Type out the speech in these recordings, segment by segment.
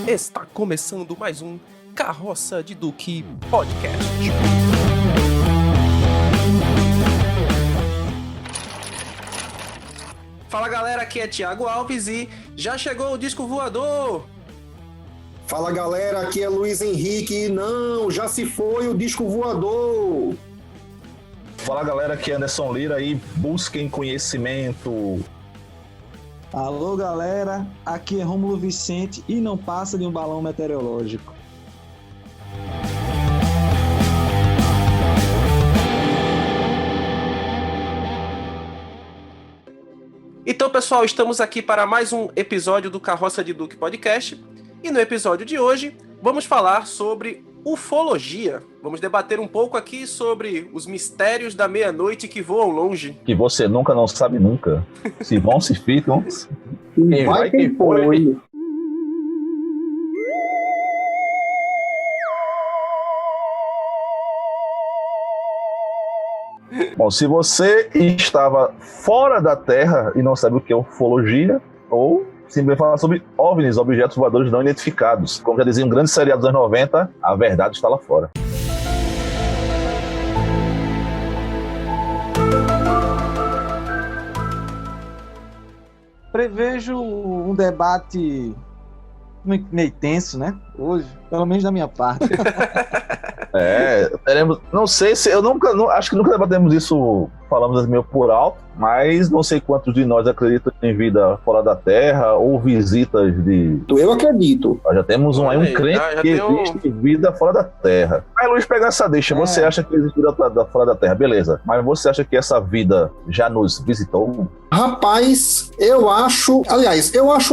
Está começando mais um Carroça de Duque Podcast. Fala galera, aqui é Thiago Alves e já chegou o disco voador! Fala galera, aqui é Luiz Henrique e não, já se foi o disco voador! Fala galera, aqui é Anderson Lira e busquem conhecimento! Alô galera, aqui é Rômulo Vicente e não passa de um balão meteorológico. Então pessoal, estamos aqui para mais um episódio do Carroça de Duque Podcast e no episódio de hoje vamos falar sobre ufologia. Vamos debater um pouco aqui sobre os mistérios da meia-noite que voam longe. Que você nunca não sabe nunca. Se vão, se ficam. Quem vai, quem foi. Bom, se você estava fora da Terra e não sabe o que é ufologia, ou simplesmente falar sobre OVNIs, objetos voadores não identificados. Como já dizia um grande seriado dos anos 90, a verdade está lá fora. Prevejo um debate meio tenso, né? Hoje, pelo menos da minha parte. Teremos, não sei se, acho que nunca debatemos isso, falamos meio por alto, mas não sei quantos de nós acreditam em vida fora da Terra ou visitas de... Eu acredito. Nós já temos um crente que existe vida fora da Terra. Aí Luiz, pega essa deixa, você acha que existe vida fora da Terra, beleza, mas você acha que essa vida já nos visitou? Rapaz, eu acho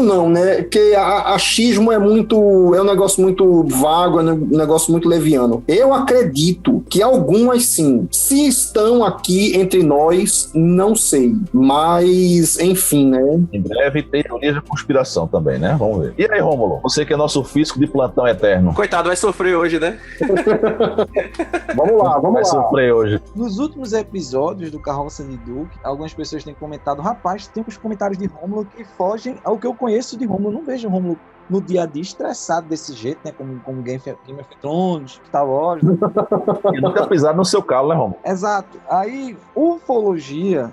não, né, que achismo é um negócio muito vago, é um negócio muito leviano. Eu acredito que algumas sim, se estão aqui entre nós, não sei, mas enfim, né. Em breve tem teoria de conspiração também, né, vamos ver. E aí, Rômulo, você que é nosso físico de plantão eterno. Coitado, vai sofrer hoje, né? Vamos lá. Vai sofrer hoje. Nos últimos episódios do Carroça de Duque, algumas pessoas têm comentado, rapaz, tem uns comentários de Rômulo que fogem ao que eu conheço de Rômulo. Eu não vejo Rômulo no dia a dia estressado desse jeito, né? Como Game of Thrones, Star Wars. Né? E nunca pisar no seu calo, né, Rômulo? Exato. Aí, ufologia,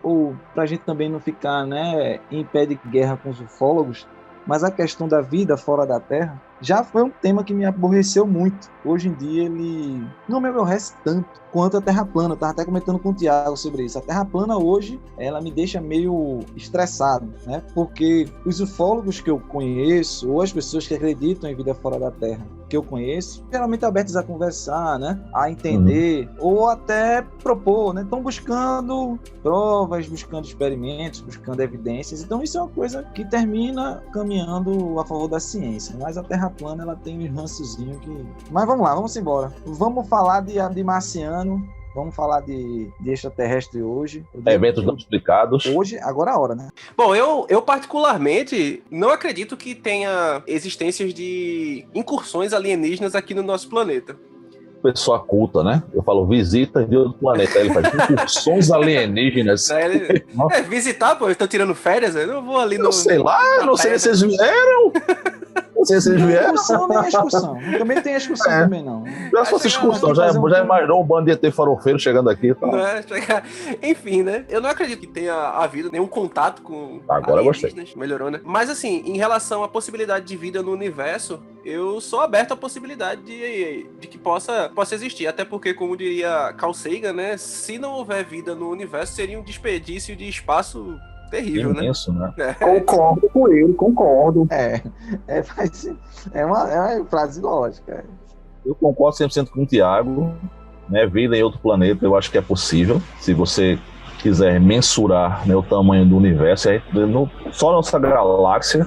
ou pra gente também não ficar, né, em pé de guerra com os ufólogos, mas a questão da vida fora da Terra já foi um tema que me aborreceu muito. Hoje em dia ele não me aborrece tanto quanto a Terra plana. Eu estava até comentando com o Thiago sobre isso. A Terra plana hoje, ela me deixa meio estressado, né? Porque os ufólogos que eu conheço, ou as pessoas que acreditam em vida fora da Terra que eu conheço, geralmente abertos a conversar, né? A entender, ou até propor, né? Estão buscando provas, buscando experimentos, buscando evidências. Então isso é uma coisa que termina caminhando a favor da ciência. Mas a Terra plana, ela tem um rançozinho que... Mas vamos lá, vamos embora. Vamos falar de marciano, vamos falar de extraterrestre hoje. Eventos não explicados. Hoje, agora é a hora, né? Bom, eu particularmente não acredito que tenha existências de incursões alienígenas aqui no nosso planeta. Pessoa culta, né? Eu falo visitas de outro planeta. Ele faz incursões alienígenas. Visitar, pô, eu tô tirando férias, eu não vou ali no... Eu sei lá, não sei se vocês vieram. Não sei se vocês vieram. Excursão nem excursão. Também tem excursão também, não. Já se fosse excursão, já imaginou um bando de ET farofeiro chegando aqui. Tá? Enfim, né? Eu não acredito que tenha havido nenhum contato com agora alienígenas. Gostei. Melhorou, né? Mas assim, em relação à possibilidade de vida no universo, eu sou aberto à possibilidade de que possa existir. Até porque, como diria Carl Sagan, né? Se não houver vida no universo, seria um desperdício de espaço terrível, imenso, né? Concordo com ele, concordo. É uma frase lógica. Eu concordo 100% com o Thiago, né? Vida em outro planeta, eu acho que é possível. Se você quiser mensurar, né, o tamanho do universo, só na nossa galáxia,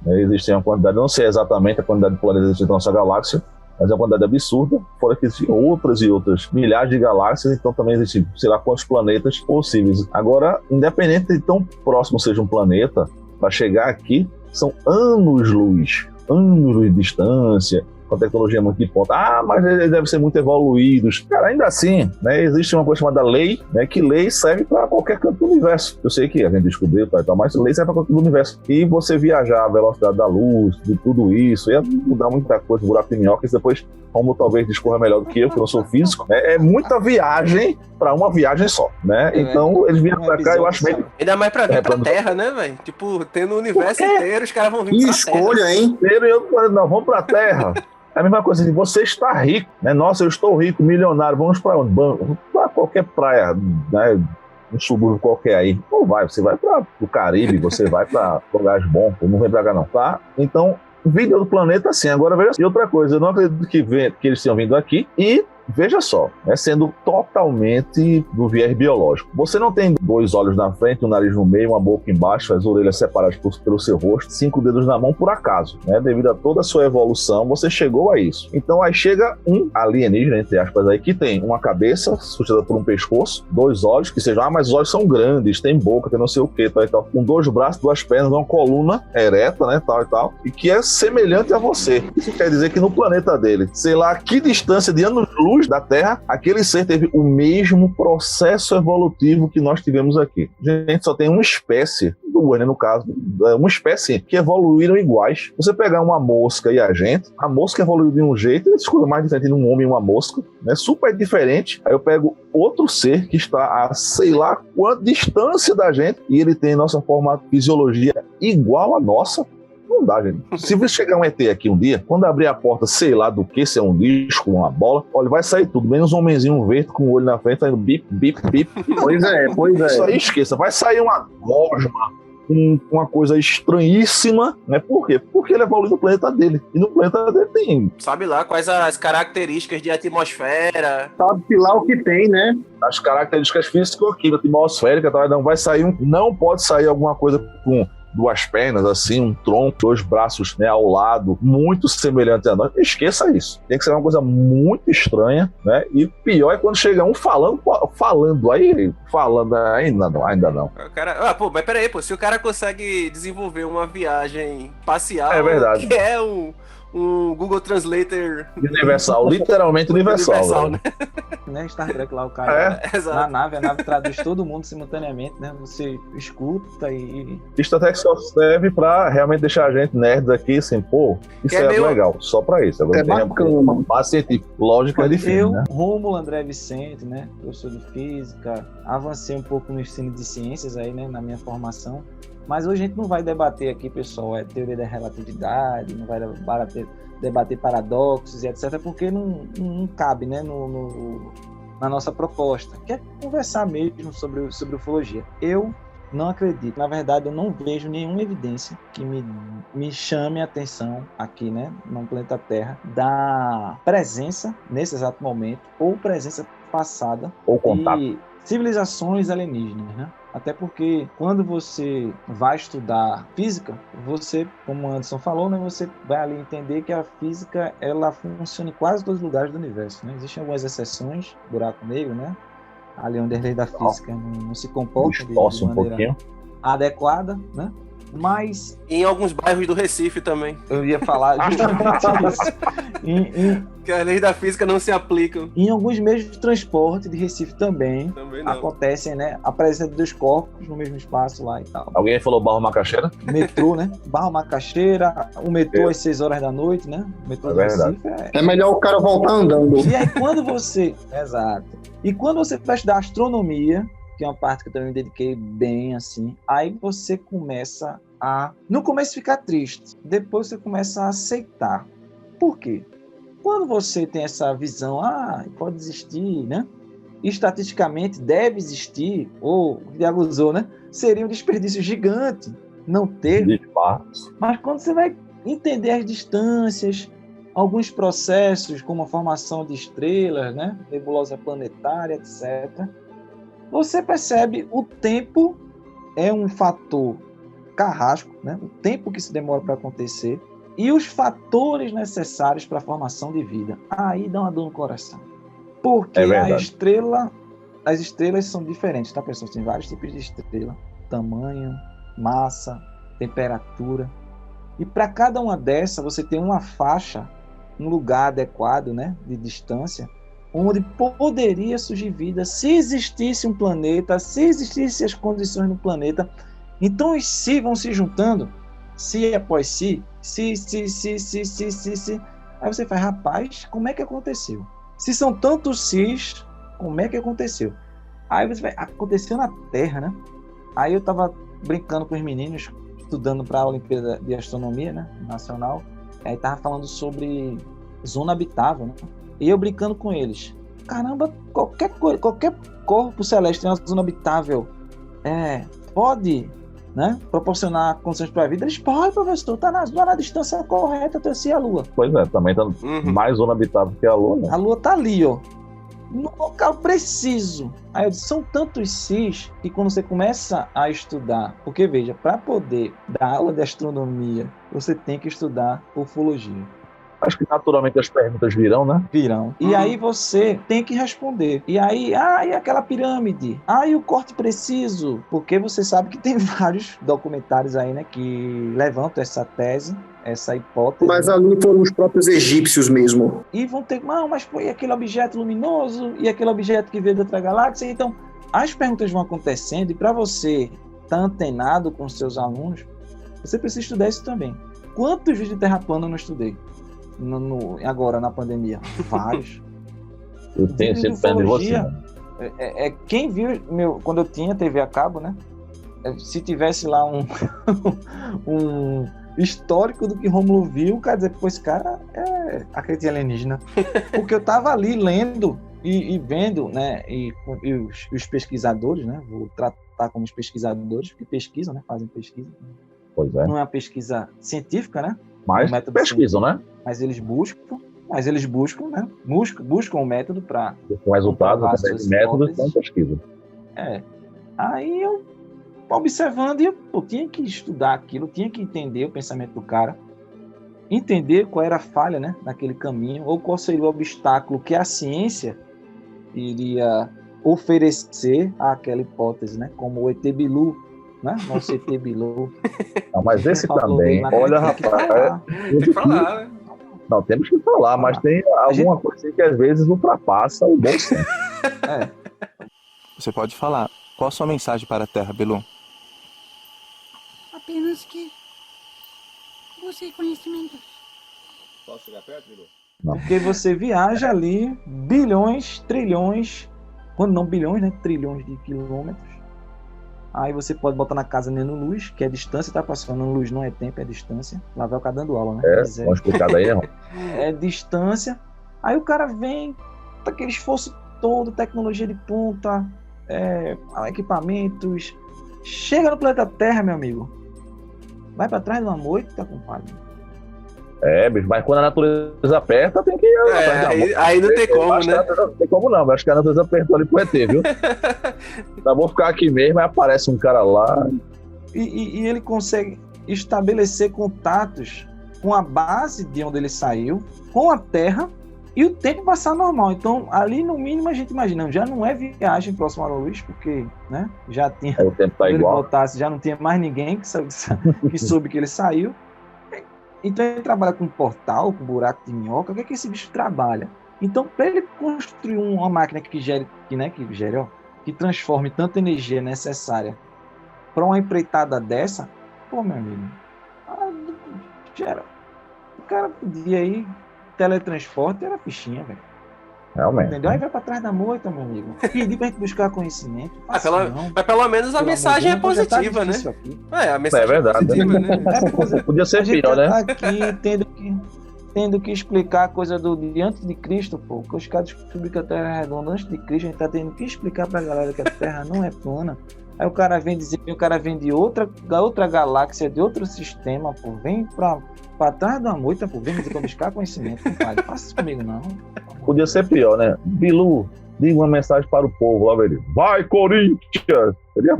né, existe uma quantidade, não sei exatamente a quantidade de planetas existentes na nossa galáxia, mas é uma quantidade absurda, fora que existem outras e outras milhares de galáxias, então também existem, sei lá, quantos planetas possíveis. Agora, independente de tão próximo seja um planeta, para chegar aqui, são anos-luz de distância, com a tecnologia muito de ponta. Ah, mas eles devem ser muito evoluídos. Cara, ainda assim, né, existe uma coisa chamada lei, né, que lei serve para qualquer canto do universo. Eu sei que a gente descobriu, tal, mas lei serve para qualquer canto do universo. E você viajar a velocidade da luz, de tudo isso, ia mudar muita coisa, buraco de minhoca, e depois, como talvez discorra melhor do que eu não sou físico, né, é muita viagem para uma viagem só, né? Então, eles vieram pra cá, eu acho bem... Ainda mais pra vir pra Terra, né, velho? Tipo, tendo o universo inteiro, os caras vão vir pra Terra. Que escolha, hein? Não, vamos pra Terra. É a mesma coisa assim, você está rico, né? Nossa, eu estou rico, milionário, vamos para onde? Vamos pra qualquer praia, né? Um subúrbio qualquer aí. Não vai, você vai para o Caribe, você vai para lugares bons, não vem pra cá não, tá? Então, vida do planeta, sim. Agora, veja, e outra coisa, eu não acredito que eles tenham vindo aqui e veja só, né, sendo totalmente do viés biológico. Você não tem 2 olhos na frente, um nariz no meio, uma boca embaixo, as orelhas separadas pelo seu rosto, 5 dedos na mão por acaso, né? Devido a toda a sua evolução, você chegou a isso. Então aí chega um alienígena, entre aspas, aí, que tem uma cabeça sustentada por um pescoço, 2 olhos, que sejam, mas os olhos são grandes, tem boca, tem não sei o que, tal e tal, com 2 braços, 2 pernas, uma coluna ereta, né, tal e tal, e que é semelhante a você. Isso quer dizer que no planeta dele, sei lá, que distância de anos-luz da Terra, aquele ser teve o mesmo processo evolutivo que nós tivemos aqui. A gente só tem uma espécie, duas, né, no caso, uma espécie que evoluíram iguais. Você pegar uma mosca e a mosca evoluiu de um jeito, e escuta mais diferente de um homem e uma mosca, né, super diferente. Aí eu pego outro ser que está a sei lá quanta distância da gente e ele tem nossa forma, fisiologia igual à nossa. Não dá, gente. Se você chegar um ET aqui um dia, quando abrir a porta, sei lá do que, se é um disco, uma bola, olha, vai sair tudo, menos um homenzinho verde com o olho na frente, saindo bip, bip, bip. Pois é. Isso aí esqueça, vai sair uma gosma, uma coisa estranhíssima, né? Por quê? Porque ele evoluiu no planeta dele. E no planeta dele tem... Sabe lá quais as características de atmosfera. Sabe lá o que tem, né? As características físico-químicas, atmosférica, tal, não vai sair não pode sair alguma coisa com 2 pernas, assim, um tronco, 2 braços, né, ao lado, muito semelhante a nós. Esqueça isso. Tem que ser uma coisa muito estranha, né? E pior é quando chega um falando, ainda não. O cara, mas peraí, se o cara consegue desenvolver uma viagem espacial, é verdade, que é um Google Translator universal, literalmente universal, né? Star Trek lá, o cara na nave, a nave traduz todo mundo simultaneamente, né? Você escuta e... Star Trek só serve pra realmente deixar a gente nerds aqui, assim, pô, isso é legal, só pra isso. Agora bacana. Base científica, lógica é difícil, né? Rômulo André Vicente, né? Professor de física, avancei um pouco no ensino de ciências aí, né? Na minha formação. Mas hoje a gente não vai debater aqui, pessoal, teoria da relatividade, não vai debater paradoxos e etc, porque não cabe, né, na nossa proposta, que é conversar mesmo sobre ufologia. Eu não acredito, na verdade eu não vejo nenhuma evidência que me chame a atenção aqui, né, no planeta Terra, da presença, nesse exato momento, ou presença passada ou contato de civilizações alienígenas, né? Até porque quando você vai estudar física, você, como o Anderson falou, né, você vai ali entender que a física ela funciona em quase todos os lugares do universo, né? Existem algumas exceções, buraco negro, né? Ali onde a lei da física não se comporta de maneira adequada, né? Mas... em alguns bairros do Recife também. Eu ia falar justamente isso. Que as leis da física não se aplicam. Em alguns meios de transporte de Recife também acontecem, né? A presença de 2 corpos no mesmo espaço lá e tal. Alguém falou Barra Macaxeira? Metrô, né? Barra Macaxeira, o metrô às 6 horas da noite, né? O metrô do Recife é melhor o cara voltar andando. E aí quando você... Exato. E quando você vai estudar astronomia, que é uma parte que eu também me dediquei bem, assim, aí você começa a... no começo ficar triste, depois você começa a aceitar. Por quê? Quando você tem essa visão, pode existir, né? Estatisticamente deve existir, ou, o Diago usou, né? Seria um desperdício gigante não ter. Mas quando você vai entender as distâncias, alguns processos, como a formação de estrelas, né? Nebulosa planetária, etc., você percebe o tempo é um fator carrasco, né? O tempo que se demora para acontecer e os fatores necessários para a formação de vida. Aí dá uma dor no coração. Porque as estrelas são diferentes, tá, pessoal? Tem vários tipos de estrela, tamanho, massa, temperatura. E para cada uma dessas, você tem uma faixa um lugar adequado, né, de distância, onde poderia surgir vida se existisse um planeta, se existissem as condições no planeta. Então os si vão se juntando, si após si. Aí você faz, rapaz, como é que aconteceu? Se são tantos sis, como é que aconteceu? Aí você vai, aconteceu na Terra, né? Aí eu tava brincando com os meninos, estudando para a Olimpíada de Astronomia, né, nacional. Aí tava falando sobre zona habitável, né? E eu brincando com eles. Caramba, qualquer corpo celeste tem uma zona habitável. Pode, né, proporcionar condições para a vida? Eles podem, professor, tá na distância correta até a Lua. Pois é, também tá mais zona habitável que a Lua, né? A Lua tá ali, ó, no local preciso. Aí eu disse, são tantos sis que quando você começa a estudar, porque veja, para poder dar aula de astronomia, você tem que estudar ufologia. Acho que naturalmente as perguntas virão, né? Virão. E aí você tem que responder. E aí, e aquela pirâmide? E o corte preciso? Porque você sabe que tem vários documentários aí, né, que levantam essa tese, essa hipótese. Mas ali foram os próprios egípcios mesmo. E vão ter, não, mas foi aquele objeto luminoso e aquele objeto que veio de outra galáxia. Então, as perguntas vão acontecendo e para você estar antenado com os seus alunos, você precisa estudar isso também. Quantos vídeos de terra plana eu não estudei? Agora, na pandemia? Vários. Eu tenho sempre pé de você. Quem viu, quando eu tinha TV a cabo, né? Se tivesse lá um histórico do que Rômulo viu, quer dizer, pô, esse cara acredita em alienígena. Porque eu tava ali lendo e vendo, né? E os pesquisadores, né? Vou tratar como os pesquisadores, que pesquisam, né? Fazem pesquisa. Pois é. Não é uma pesquisa científica, né? Mas pesquisam, né? Mas eles buscam, né? Buscam um método para o resultado do método então pesquisa. Aí eu observando e eu tinha que estudar aquilo, tinha que entender o pensamento do cara, entender qual era a falha, né, naquele caminho, ou qual seria o obstáculo que a ciência iria oferecer àquela hipótese, né, como o ET Bilu, né, nosso ET Bilu. Não, mas esse também, olha, rapaz, tem que falar, né? Não, temos que falar, mas tem alguma coisa que às vezes ultrapassa o bom senso. Você pode falar. Qual a sua mensagem para a Terra, Bilu? Apenas que busque conhecimentos. Posso chegar perto, Bilu? Não. Porque você viaja ali bilhões, trilhões, quando não bilhões, né? Trilhões de quilômetros. Aí você pode botar na casa nano-luz, que é distância, tá passando luz, não é tempo, é distância. Lá vai o cara dando aula, né? Vamos explicar daí, não. É distância. Aí o cara vem, com aquele esforço todo, tecnologia de ponta, equipamentos. Chega no planeta Terra, meu amigo. Vai pra trás de uma moita, compadre. Bicho, mas quando a natureza aperta, tem que ir. Aí não tem como, né? Não tem como não, acho que a natureza apertou ali pro ET, viu? Então vou ficar aqui mesmo, aí aparece um cara lá. E ele consegue estabelecer contatos com a base de onde ele saiu, com a Terra, e o tempo passar normal. Então, ali no mínimo a gente imagina, já não é viagem próxima à luz, porque, né, já tinha. O tempo tá quando igual. ele voltasse, já não tinha mais ninguém que soube que ele saiu. Então ele trabalha com portal, com buraco de minhoca. O que é que esse bicho trabalha? Então, para ele construir uma máquina que transforme tanta energia necessária para uma empreitada dessa, pô, meu amigo, o cara podia ir teletransporte, era fichinha, velho. Realmente. Entendeu? Aí vai pra trás da moita, meu amigo. Pedir pra gente buscar conhecimento. Mas pelo menos a mensagem é positiva, né? A mensagem é verdade, é positiva, né? Podia ser pior, né? Aqui tendo que explicar a coisa do antes de Cristo, pô. Que os caras descobriram que a Terra é redonda antes de Cristo, a gente tá tendo que explicar pra galera que a Terra não é plana. Aí o cara vem dizer que o cara vem de outra galáxia, de outro sistema, pô. Vem pra trás da moita, pô. Vem dizer pra buscar conhecimento, compadre. Faça isso comigo, não. Podia ser pior, né? Bilu, diga uma mensagem para o povo lá, velho. Vai, Corinthians! Entendeu?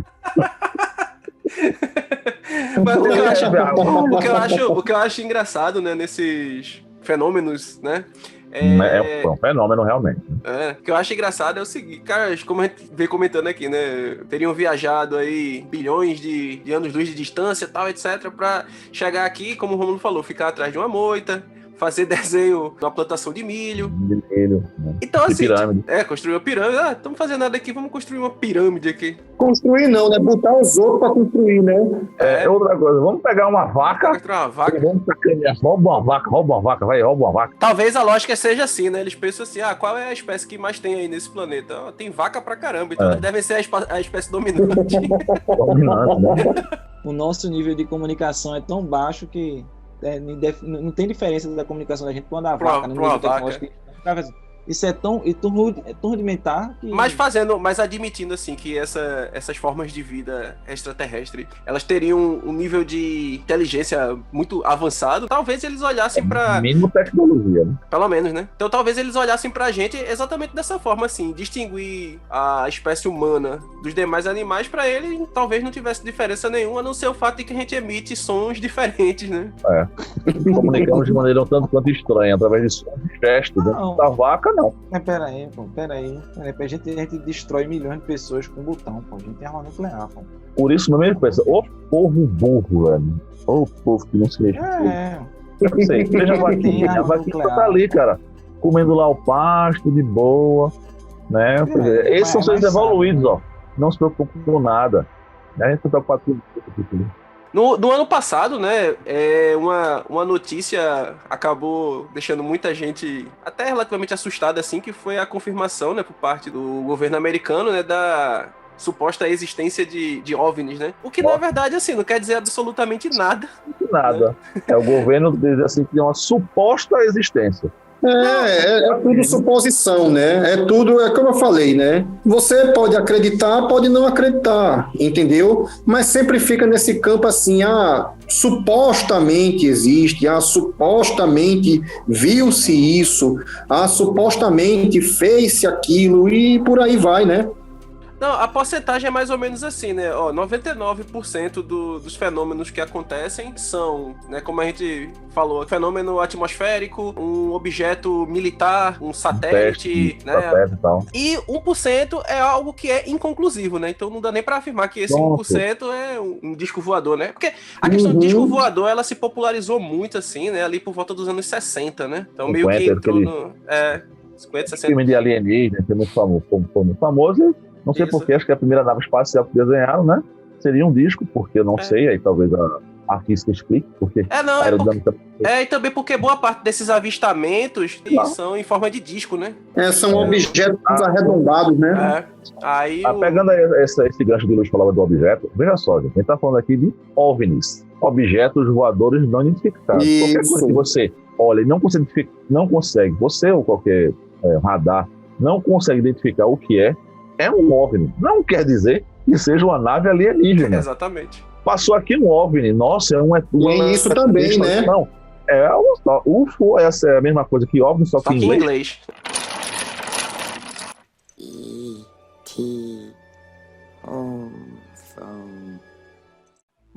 Mas o que eu acho engraçado, né, nesses fenômenos, né? É um fenômeno, realmente. O que eu acho engraçado é o seguinte, cara, como a gente vem comentando aqui, né? Teriam viajado aí bilhões de anos-luz de distância e tal, etc., pra chegar aqui, como o Rômulo falou, ficar atrás de uma moita, fazer desenho de uma plantação de milho. De milho, né? Então, De assim, pirâmide. construir uma pirâmide. Ah, estamos fazendo nada aqui, vamos construir uma pirâmide aqui. Construir não, né? Botar os outros pra construir, né? Outra coisa, vamos pegar uma vaca Construir uma vaca. e vamos sacanear. Rouba uma vaca, vai, rouba uma vaca. Talvez a lógica seja assim, né? Eles pensam assim, qual é a espécie que mais tem aí nesse planeta? Tem vaca pra caramba, então elas devem ser a espécie dominante. Dominante, né? O nosso nível de comunicação é tão baixo que não tem diferença da comunicação da gente com a da vaca, né? No nível tecnológico. Isso é tão rudimentar que... Mas admitindo assim que essas formas de vida extraterrestre, elas teriam um nível de inteligência muito avançado, talvez eles olhassem pra... Mínimo tecnologia, né? Pelo menos, né? Então talvez eles olhassem pra gente exatamente dessa forma, assim, distinguir a espécie humana dos demais animais, pra ele talvez não tivesse diferença nenhuma, a não ser o fato de que a gente emite sons diferentes, né? Comunicamos de maneira um tanto quanto estranha, através de sons de gestos, né? Não. Da vaca, não. Mas peraí. A gente destrói milhões de pessoas com um botão, pô. A gente tem arma nuclear, pô. Por isso, no mesmo pensa, o povo burro, velho. O povo que não se respeita. Não sei, veja a vaquinha. A vaquinha tá ali, cara, comendo lá o pasto, de boa, né? Esses são seres evoluídos, ó. Não se preocupam com nada. A gente tá preocupado com tudo. No ano passado, né, uma notícia acabou deixando muita gente até relativamente assustada, assim, que foi a confirmação, né, por parte do governo americano, né, da suposta existência de OVNIs, né? O que, na verdade, assim, não quer dizer absolutamente nada. Nada. O governo diz assim que tem uma suposta existência. É tudo suposição, né? É como eu falei, né? Você pode acreditar, pode não acreditar, entendeu? Mas sempre fica nesse campo assim, supostamente existe, supostamente viu-se isso, supostamente fez-se aquilo e por aí vai, né? Não, a porcentagem é mais ou menos assim, né? 99% dos fenômenos que acontecem são, né, como a gente falou, fenômeno atmosférico, um objeto militar, um satélite, né? Satélite e tal. E 1% é algo que é inconclusivo, né? Então não dá nem pra afirmar que esse 1% é um disco voador, né? Porque a questão do disco voador, ela se popularizou muito, assim, né? Ali por volta dos anos 60, né? Então meio que entrou no... 50, 60... filme de alienígena, que é muito famoso. Não sei porquê, acho que a primeira nave espacial que desenharam, né? Seria um disco, porque eu não sei, aí talvez a física explique, porque e também porque boa parte desses avistamentos são em forma de disco, né? São objetos arredondados, né? Pegando esse gancho de Luiz falava do objeto, veja só, gente, a gente tá falando aqui de OVNIs, objetos voadores não identificados. Isso. Qualquer coisa que você olha e não consegue, você ou qualquer radar, não consegue identificar o que é um OVNI. Não quer dizer que seja uma nave alienígena. Exatamente. Passou aqui um OVNI. Nossa, e isso também, né? Não, UFO é a mesma coisa que OVNI, só que em inglês.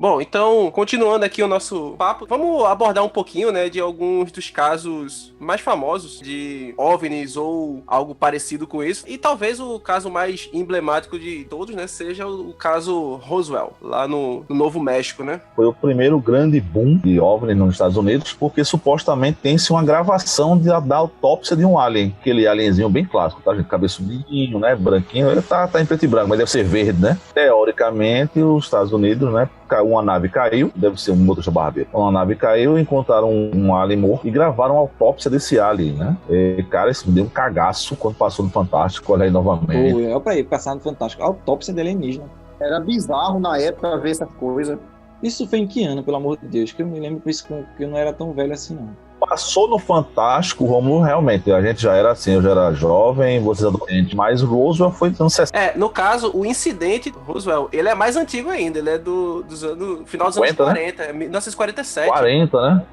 Bom, então, continuando aqui o nosso papo, vamos abordar um pouquinho, né, de alguns dos casos mais famosos de OVNIs ou algo parecido com isso. E talvez o caso mais emblemático de todos, né, seja o caso Roswell, lá no Novo México, né? Foi o primeiro grande boom de OVNI nos Estados Unidos, porque supostamente tem-se uma gravação da autópsia de um alien, aquele alienzinho bem clássico, tá, gente? Cabeçudinho, né, branquinho, ele tá em preto e branco, mas deve ser verde, né? Teoricamente, os Estados Unidos, né, uma nave caiu, deve ser um motorista barbeiro. Uma nave caiu, encontraram um alien morto e gravaram a autópsia desse alien, né? E, cara, isso me deu um cagaço quando passou no Fantástico, olha aí novamente. Olha pra ir, passar no Fantástico. Autópsia de alienígena. Era bizarro na época ver essa coisa. Isso foi em que ano, pelo amor de Deus? Que eu me lembro que eu não era tão velho assim, não. Passou no Fantástico, Romulo, realmente, a gente já era assim, eu já era jovem, vocês adolescentes, mas o Roswell foi nos anos 60. No caso, o incidente do Roswell, ele é mais antigo ainda, ele é dos anos, final dos 50, anos 40, né? 1947. 40, né?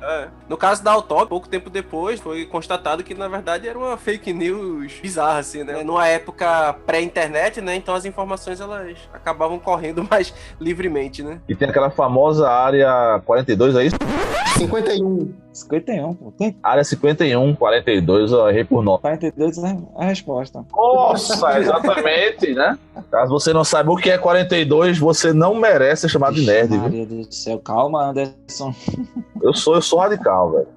No caso da autópsia, pouco tempo depois, foi constatado que, na verdade, era uma fake news bizarra, assim, né? Numa época pré-internet, né? Então as informações, elas acabavam correndo mais livremente, né? E tem aquela famosa área 42, é isso? 51, pô. Tem Área 51, 42, eu errei por 9. 42 é a resposta. Nossa, exatamente, né? Caso você não saiba o que é 42, você não merece ser chamado de nerd, viu? Maria do céu, calma, Anderson. Eu sou radical, velho.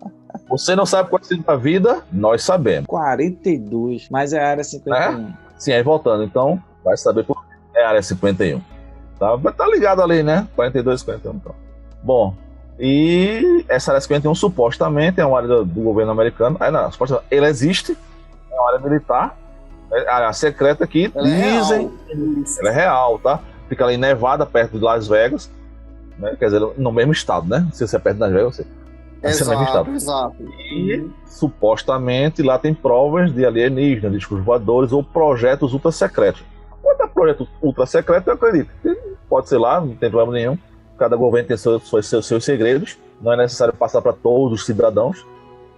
Você não sabe qual é o signo da vida? Nós sabemos. 42, mas é a área 51. Sim, aí voltando, então, vai saber por que é a área 51. Tá ligado ali, né? 42, 51, então. Bom, e essa área 51 supostamente é uma área do governo americano. Não, supostamente ela existe, é uma área militar, a área secreta que dizem. Ela é real, tá? Fica ali em Nevada, perto de Las Vegas, né? Quer dizer, no mesmo estado, né? Se você é perto de Las Vegas, você. Exato. E supostamente lá tem provas de alienígenas, discos voadores ou projetos ultra secretos. Quanto a projeto ultra secreto, eu acredito. Pode ser lá, não tem problema nenhum. Cada governo tem seus segredos. Não é necessário passar para todos os cidadãos.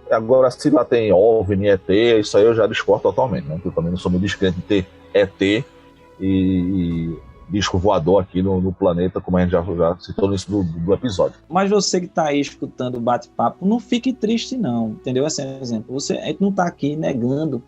Agora, se lá tem OVNI, ET, isso aí eu já discordo totalmente. Né? Eu também não sou muito descrente de ter ET e disco voador aqui no planeta, como a gente já citou no início do episódio. Mas você que está aí escutando o bate-papo, não fique triste não, entendeu? Esse é um exemplo. A gente não está aqui negando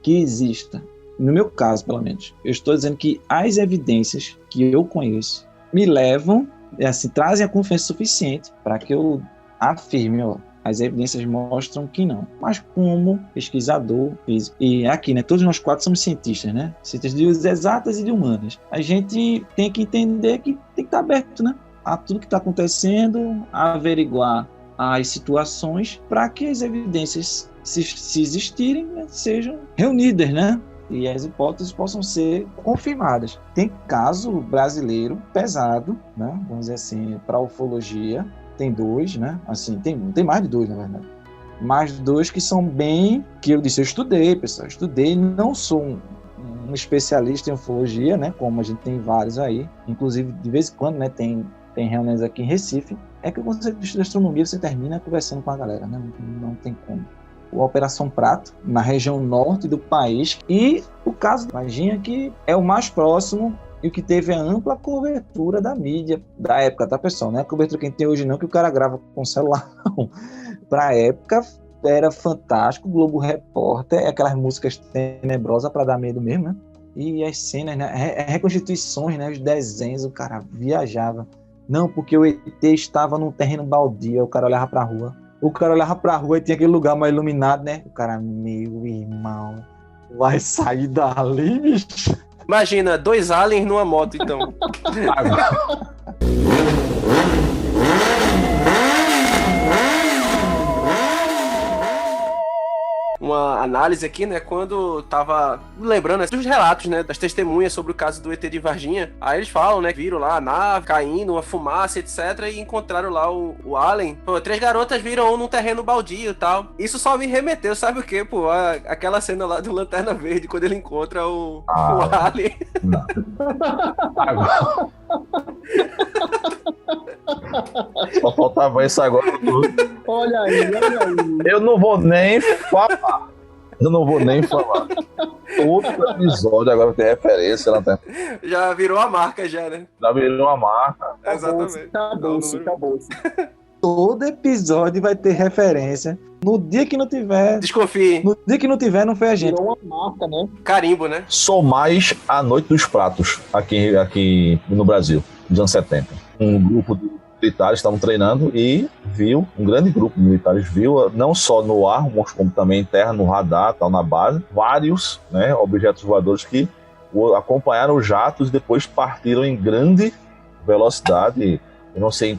que exista. No meu caso, pelo menos. Eu estou dizendo que as evidências que eu conheço me levam, assim, trazem a confiança suficiente para que eu afirme, as evidências mostram que não. Mas como pesquisador físico, e aqui, né, todos nós 4 somos cientistas, né? Cientistas de exatas e de humanas. A gente tem que entender que tem que estar aberto, né? A tudo que está acontecendo, a averiguar as situações para que as evidências, se existirem, né, sejam reunidas, né? E as hipóteses possam ser confirmadas. Tem caso brasileiro pesado, né? Vamos dizer assim, para a ufologia. Tem 2, né? Assim, tem mais de 2, na verdade. Mais 2 que são bem... Que eu disse, eu estudei, pessoal. Não sou um especialista em ufologia, né? Como a gente tem vários aí. Inclusive, de vez em quando, né? Tem reuniões aqui em Recife. É que quando você estuda astronomia, você termina conversando com a galera, né? Não tem como. A Operação Prato, na região norte do país. E o caso da Varginha, que é o mais próximo e o que teve a ampla cobertura da mídia da época, tá, pessoal? Não é a cobertura que a gente tem hoje, não, que o cara grava com celular, não. Pra época, era fantástico, Globo Repórter, aquelas músicas tenebrosas para dar medo mesmo, né? E as cenas, né? Reconstituições, né? Os desenhos, o cara viajava. Não, porque o ET estava num terreno baldio, o cara olhava pra rua. O cara olhava pra rua e tinha aquele lugar mais iluminado, né? O cara, meu irmão, vai sair dali, bicho? Imagina, 2 aliens numa moto, então. Uma análise aqui, né, quando tava lembrando dos relatos, né, das testemunhas sobre o caso do ET de Varginha. Aí eles falam, né, viram lá a nave caindo, uma fumaça, etc, e encontraram lá o alien. Pô, 3 garotas viram um num terreno baldio e tal. Isso só me remeteu, sabe o quê, pô? Aquela cena lá do Lanterna Verde, quando ele encontra o alien. Agora... Só faltava isso agora. Olha aí. Eu não vou nem falar. Outro episódio agora tem referência. Já virou a marca, já, né? Já virou uma marca. Exatamente. Acabou. Todo episódio vai ter referência. No dia que não tiver... Desconfie. No dia que não tiver, não foi a gente. Virou uma marca, né? Carimbo, né? Sou mais a Noite dos Pratos aqui no Brasil, dos anos 70. Um grupo de militares estavam treinando e um grande grupo de militares viu, não só no ar, mas como também em terra, no radar, tal, na base, vários, né, objetos voadores que acompanharam os jatos e depois partiram em grande velocidade. Eu não sei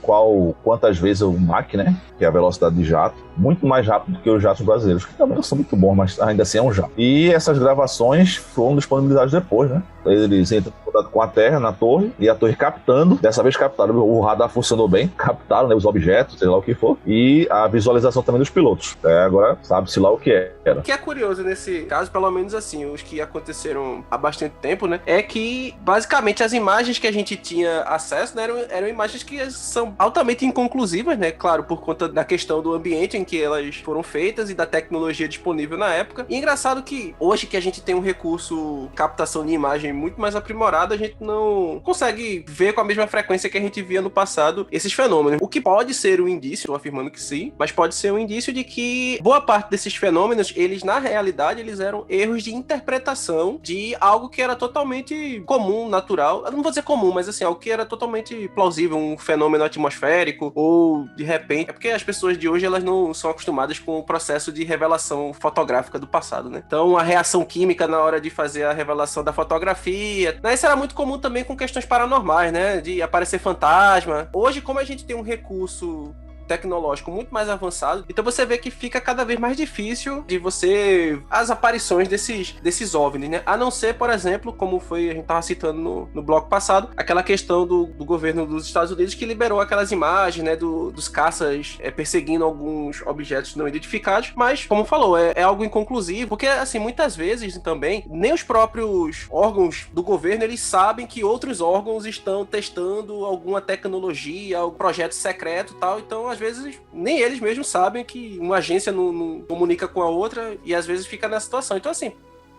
quantas vezes o Mach, né? Que é a velocidade de jato, muito mais rápido do que os jatos brasileiros, que também não são muito bons, mas ainda assim é um jato. E essas gravações foram disponibilizadas depois, né? Eles entram em contato com a Terra, na torre, e a torre captando, dessa vez captaram, o radar funcionou bem, captaram, né, os objetos, sei lá o que for, e a visualização também dos pilotos. Agora, sabe-se lá o que era. O que é curioso nesse caso, pelo menos assim, os que aconteceram há bastante tempo, né, é que, basicamente, as imagens que a gente tinha acesso, né, eram imagens que são altamente inconclusivas, né, claro, por conta da questão do ambiente em que elas foram feitas e da tecnologia disponível na época. E engraçado que, hoje que a gente tem um recurso captação de imagem muito mais aprimorada, a gente não consegue ver com a mesma frequência que a gente via no passado esses fenômenos. O que pode ser um indício, estou afirmando que sim, mas pode ser um indício de que boa parte desses fenômenos, eles na realidade, eles eram erros de interpretação de algo que era totalmente comum, natural. Eu não vou dizer comum, mas assim, algo que era totalmente plausível, um fenômeno atmosférico, ou de repente... É porque as pessoas de hoje, elas não são acostumadas com o processo de revelação fotográfica do passado, né? Então, a reação química na hora de fazer a revelação da fotografia, né? Isso era muito comum também com questões paranormais, né? De aparecer fantasma. Hoje, como a gente tem um recurso tecnológico muito mais avançado, então você vê que fica cada vez mais difícil de você... as aparições desses OVNIs, né? A não ser, por exemplo, como foi, a gente tava citando no bloco passado, aquela questão do governo dos Estados Unidos que liberou aquelas imagens, né, dos caças perseguindo alguns objetos não identificados, mas, como falou, é algo inconclusivo, porque, assim, muitas vezes também, nem os próprios órgãos do governo, eles sabem que outros órgãos estão testando alguma tecnologia, algum projeto secreto e tal, então, às vezes, nem eles mesmos sabem que uma agência não comunica com a outra e às vezes fica nessa situação. Então, assim,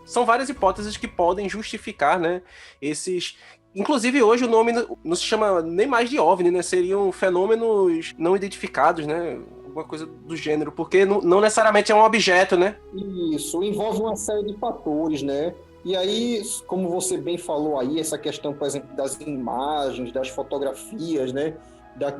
são várias hipóteses que podem justificar, né, esses... Inclusive, hoje o nome não se chama nem mais de OVNI, né? Seriam fenômenos não identificados, né? Alguma coisa do gênero, porque não necessariamente é um objeto, né? Isso, envolve uma série de fatores, né? E aí, como você bem falou aí, essa questão, por exemplo, das imagens, das fotografias, né?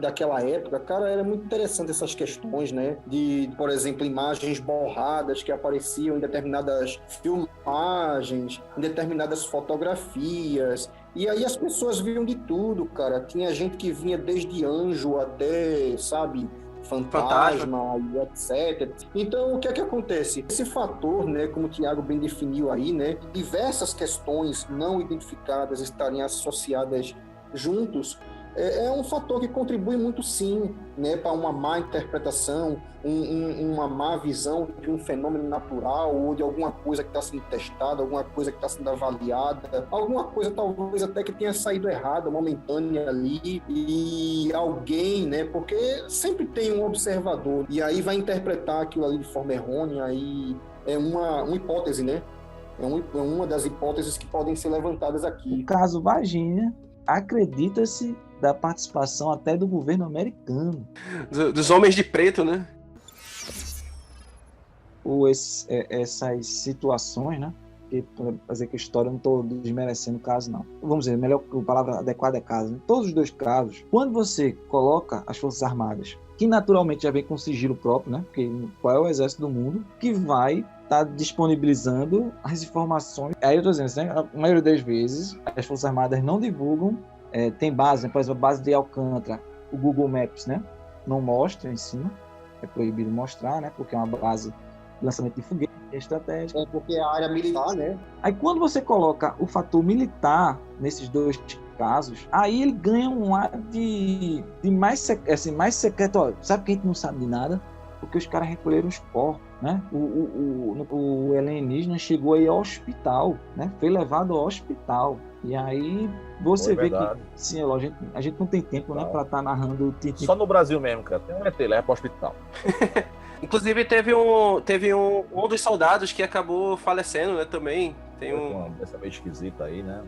Daquela época, cara, era muito interessante essas questões, né? De, por exemplo, imagens borradas que apareciam em determinadas filmagens, em determinadas fotografias. E aí as pessoas viam de tudo, cara. Tinha gente que vinha desde anjo até, sabe, fantasma e etc. Então, o que é que acontece? Esse fator, né, como o Thiago bem definiu aí, né, diversas questões não identificadas estarem associadas juntos, é um fator que contribui muito, sim, né, para uma má interpretação, uma má visão de um fenômeno natural ou de alguma coisa que está sendo testada, alguma coisa que está sendo avaliada, alguma coisa talvez até que tenha saído errada, momentânea ali, e alguém, né, porque sempre tem um observador, e aí vai interpretar aquilo ali de forma errônea, e é uma hipótese, né? É uma das hipóteses que podem ser levantadas aqui. No caso Varginha, acredita-se da participação até do governo americano. Dos homens de preto, né? Ou essas situações, né? Que, para fazer que a história, eu não estou desmerecendo o caso, não. Vamos dizer, melhor a palavra adequada é caso. Né? Todos os dois casos, quando você coloca as Forças Armadas, que naturalmente já vem com sigilo próprio, né? Porque qual é o exército do mundo que vai estar disponibilizando as informações? Aí eu estou dizendo, né? A maioria das vezes, as Forças Armadas não divulgam. Tem base, né? Por exemplo, a base de Alcântara, o Google Maps, né? Não mostra em cima, é proibido mostrar, né? Porque é uma base de lançamento de foguete, estratégica. É porque é a área militar, né? Aí quando você coloca o fator militar nesses dois casos, aí ele ganha um ar de mais secreto. Ó, sabe que a gente não sabe de nada? Porque os caras recolheram os corpos, né? O alienígena chegou aí ao hospital, né? Foi levado ao hospital. E aí você vê que sim, a gente não tem tempo, né, para estar narrando. Só no Brasil mesmo, cara. Tem um ET, leva para o hospital. Inclusive teve um dos soldados que acabou falecendo, né, também. Tem uma dessa meio esquisita aí, né?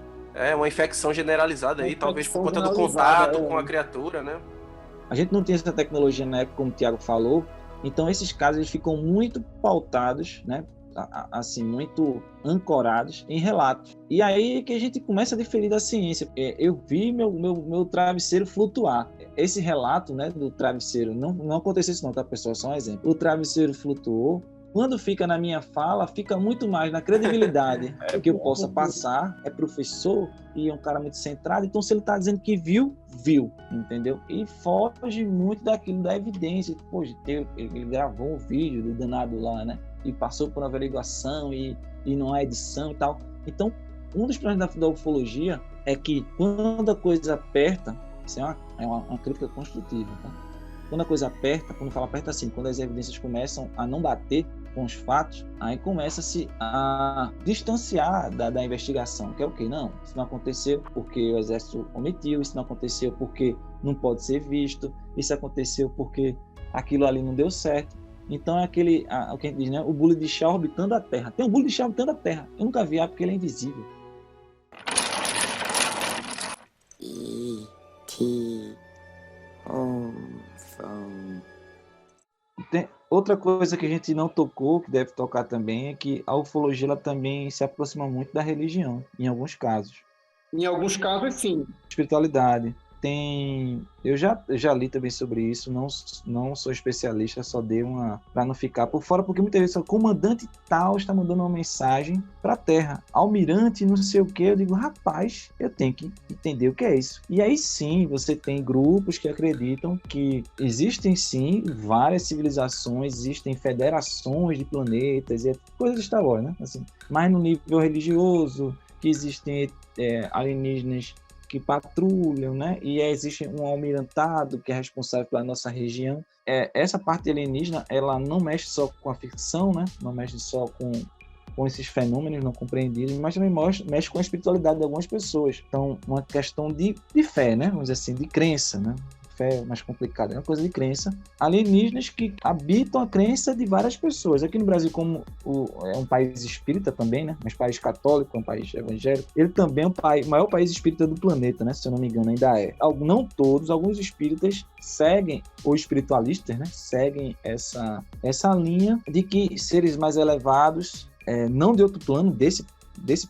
Uma infecção generalizada aí, talvez por conta do contato com a criatura, né? A gente não tinha essa tecnologia na época, como o Thiago falou, então esses casos eles ficam muito pautados, né? Assim, muito ancorados em relatos. E aí que a gente começa a diferir da ciência. Eu vi meu travesseiro flutuar. Esse relato, né, do travesseiro, não aconteceu isso não, tá, pessoal? Só um exemplo. O travesseiro flutuou. Quando fica na minha fala, fica muito mais na credibilidade que eu possa passar. É professor e é um cara muito centrado. Então, se ele está dizendo que viu, entendeu? E foge muito daquilo da evidência. Poxa, ele gravou um vídeo do danado lá, né? E passou por uma averiguação e não há edição e tal. Então, um dos problemas da ufologia é que quando a coisa aperta, isso é uma crítica construtiva, tá? Quando a coisa aperta, quando fala aperta assim, quando as evidências começam a não bater com os fatos, aí começa-se a distanciar da investigação, que é o quê? Não, isso não aconteceu porque o exército omitiu, isso não aconteceu porque não pode ser visto, isso aconteceu porque aquilo ali não deu certo. Então é o que a gente diz, né? O bule de chá orbitando a Terra. Tem um bule de chá orbitando a Terra. Eu nunca vi porque ele é invisível. tea, phone. Tem outra coisa que a gente não tocou, que deve tocar também, é que a ufologia ela também se aproxima muito da religião, em alguns casos. Em alguns casos, sim. Espiritualidade. Eu já li também sobre isso, não sou especialista, só dei uma para não ficar por fora, porque muitas vezes o comandante tal está mandando uma mensagem para a Terra, almirante não sei o que, eu digo, rapaz, eu tenho que entender o que é isso. E aí sim, você tem grupos que acreditam que existem sim várias civilizações, existem federações de planetas, e coisas de Star Wars, né? Assim, mas no nível religioso, que existem alienígenas que patrulham, né? E existe um almirantado que é responsável pela nossa região. Essa parte alienígena, ela não mexe só com a ficção, né? Não mexe só com esses fenômenos não compreendidos, mas também mexe com a espiritualidade de algumas pessoas. Então, uma questão de fé, né? Vamos dizer assim, de crença, né? Fé mais complicada, é uma coisa de crença. Alienígenas que habitam a crença de várias pessoas. Aqui no Brasil, como é um país espírita também, né? Mas país católico, é um país evangélico, ele também é o maior país espírita do planeta, né? Se eu não me engano, ainda é. Não todos, alguns espíritas seguem, ou espiritualistas, né? Seguem essa linha de que seres mais elevados, não de outro plano, desse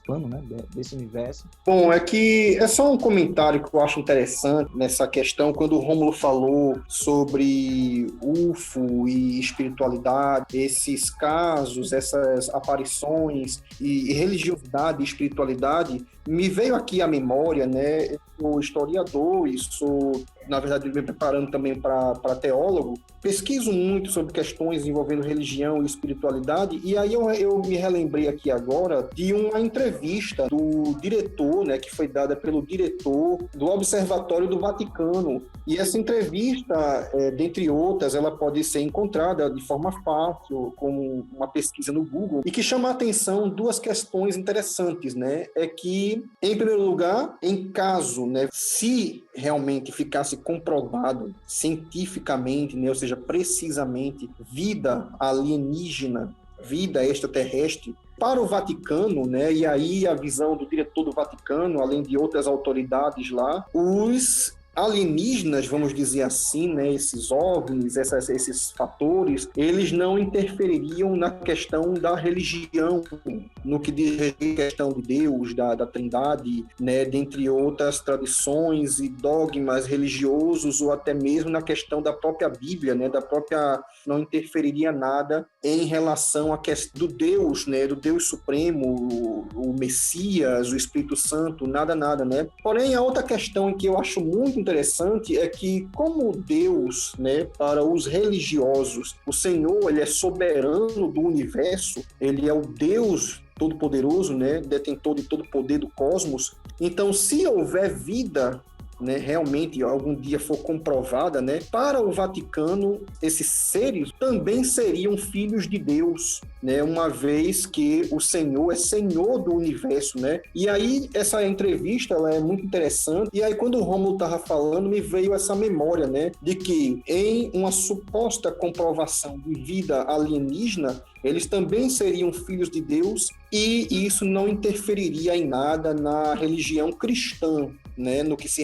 plano, né, desse universo. Bom, é só um comentário que eu acho interessante nessa questão, quando o Rômulo falou sobre UFO e espiritualidade, esses casos, essas aparições e religiosidade e espiritualidade, me veio aqui à memória, né, eu sou historiador e sou, na verdade, me preparando também para teólogo, pesquiso muito sobre questões envolvendo religião e espiritualidade, e aí eu me relembrei aqui agora de uma entrevista do diretor, né, que foi dada pelo diretor do Observatório do Vaticano, e essa entrevista, dentre outras, ela pode ser encontrada de forma fácil, com uma pesquisa no Google, e que chama a atenção duas questões interessantes, né, é que, em primeiro lugar, em caso, né, se realmente ficasse comprovado cientificamente, né, ou seja, precisamente, vida alienígena, vida extraterrestre, para o Vaticano, né, e aí a visão do diretor do Vaticano, além de outras autoridades lá, os alienígenas, vamos dizer assim, né, esses OVNIs, esses fatores, eles não interfeririam na questão da religião, no que diz respeito à questão de Deus, da Trindade, né, dentre outras tradições e dogmas religiosos, ou até mesmo na questão da própria Bíblia, né, não interferiria nada em relação à questão do Deus, né, do Deus Supremo, o Messias, o Espírito Santo, nada, né. Porém, a outra questão em que eu acho muito interessante é que, como Deus, né, para os religiosos, o Senhor, ele é soberano do universo, ele é o Deus todo-poderoso, né, detentor de todo o poder do cosmos. Então, se houver vida, né, realmente algum dia for comprovada, né, para o Vaticano, esses seres também seriam filhos de Deus, né, uma vez que o Senhor é Senhor do universo, né? E aí essa entrevista, ela é muito interessante. E aí quando o Rômulo estava falando, me veio essa memória, né, de que em uma suposta comprovação de vida alienígena, eles também seriam filhos de Deus, e isso não interferiria em nada na religião cristã, né, no que se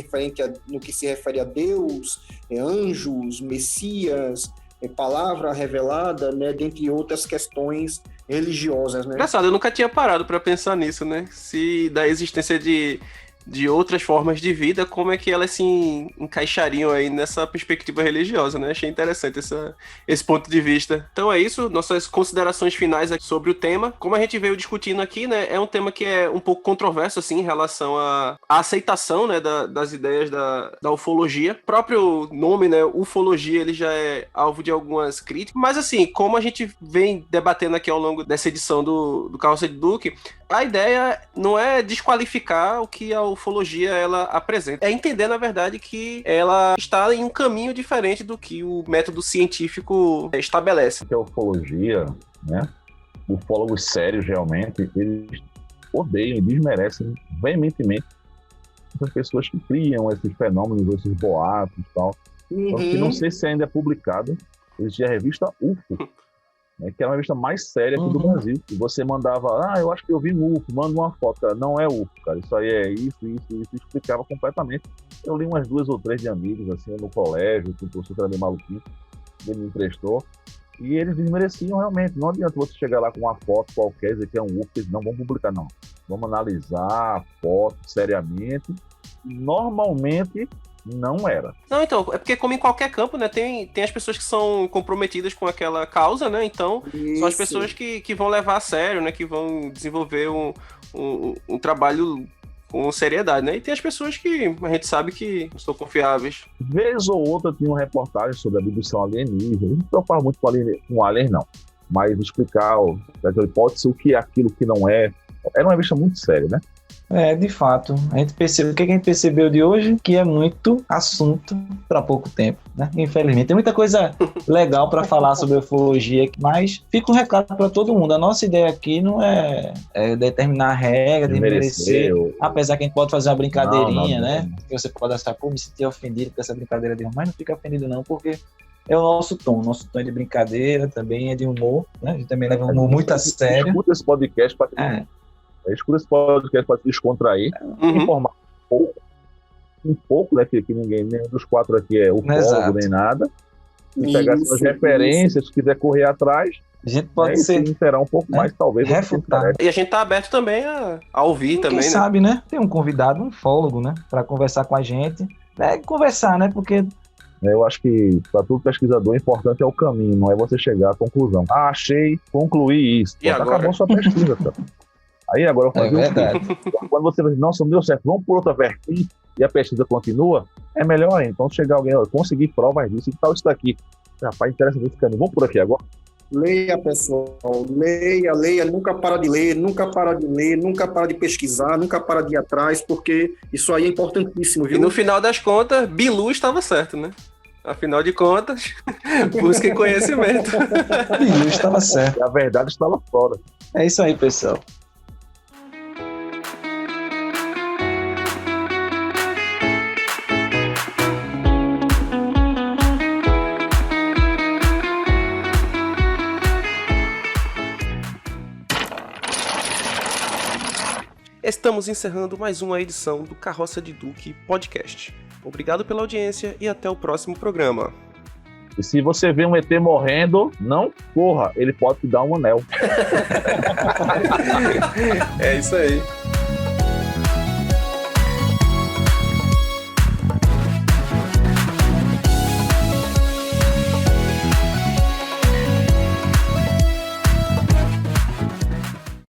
refere a Deus, anjos, Messias, palavra revelada, né, dentre outras questões religiosas, né? Engraçado, eu nunca tinha parado para pensar nisso, né? Se da existência de outras formas de vida, como é que elas se encaixariam aí nessa perspectiva religiosa, né? Achei interessante esse ponto de vista. Então é isso, nossas considerações finais aqui sobre o tema. Como a gente veio discutindo aqui, né? É um tema que é um pouco controverso, assim, em relação à aceitação, né, das ideias da ufologia. O próprio nome, né, ufologia, ele já é alvo de algumas críticas. Mas assim, como a gente vem debatendo aqui ao longo dessa edição do Carroça de Duque, a ideia não é desqualificar o que a ufologia ela apresenta. É entender, na verdade, que ela está em um caminho diferente do que o método científico estabelece. A ufologia, né? Ufólogos sérios, realmente, eles odeiam e desmerecem veementemente essas pessoas que criam esses fenômenos, esses boatos e tal. Uhum. Que não sei se ainda é publicado. Existe a revista UFO, né, que era uma revista mais séria aqui do Brasil. E você mandava, eu acho que eu vi um UFO, manda uma foto, cara. Não é UFO, cara. Isso aí é isso, explicava completamente. Eu li umas 2 ou 3 de amigos, assim, no colégio, que o professor era meio maluquinho, ele me emprestou. E eles desmereciam realmente. Não adianta você chegar lá com uma foto qualquer, dizer que é um UFO, eles não vão publicar, não. Vamos analisar a foto seriamente. Normalmente, não era. Não, então, é porque como em qualquer campo, né, tem as pessoas que são comprometidas com aquela causa, né, então são as pessoas que vão levar a sério, né, que vão desenvolver um trabalho com seriedade, né, e tem as pessoas que a gente sabe que não são confiáveis. Vez ou outra tinha uma reportagem sobre a abdução alienígena, não se preocupava muito com alien, não, mas explicar daquela hipótese o que é aquilo que não é. Era uma revista muito séria, né? De fato. A gente percebeu, o que a gente percebeu de hoje? Que é muito assunto para pouco tempo, né? Infelizmente. Tem muita coisa legal para falar sobre ufologia, mas fica um recado para todo mundo. A nossa ideia aqui não é determinar a regra, desmerecer, apesar que a gente pode fazer uma brincadeirinha, né? Que você pode achar, me sentir ofendido com essa brincadeira de humor, mas não fica ofendido não, porque é o nosso tom. O nosso tom é de brincadeira, também é de humor, né? A gente também leva o humor muito a sério. Escuta esse podcast para escuta esse podcast para se descontrair, informar um pouco, né, que ninguém, nenhum dos 4 aqui é ufólogo nem nada, e pegar suas referências, se quiser correr atrás, a gente pode se interar um pouco mais, talvez. Refutar. E a gente tá aberto também a ouvir também, quem sabe, né? Tem um convidado, um ufólogo, né, para conversar com a gente. Conversar, né, porque... Eu acho que para todo pesquisador o importante é o caminho, não é você chegar à conclusão. Achei, concluí isso. E agora? Acabou sua pesquisa, cara. Aí agora eu falei, verdade. Quando você diz, nossa, não deu certo, vamos por outra vertente e a pesquisa continua, é melhor ainda. Então, chegar alguém, conseguir provas disso, e tal, isso daqui. Rapaz, interessa esse caminho, vamos por aqui agora. Leia, pessoal, leia, nunca para de ler, nunca para de ler, nunca para de pesquisar, nunca para de ir atrás, porque isso aí é importantíssimo, viu? E no final das contas, Bilu estava certo, né? Afinal de contas, busquem conhecimento. Bilu estava certo. A verdade estava fora. É isso aí, pessoal. Estamos encerrando mais uma edição do Carroça de Duque Podcast. Obrigado pela audiência e até o próximo programa. E se você vê um ET morrendo, não corra, ele pode te dar um anel. É isso aí.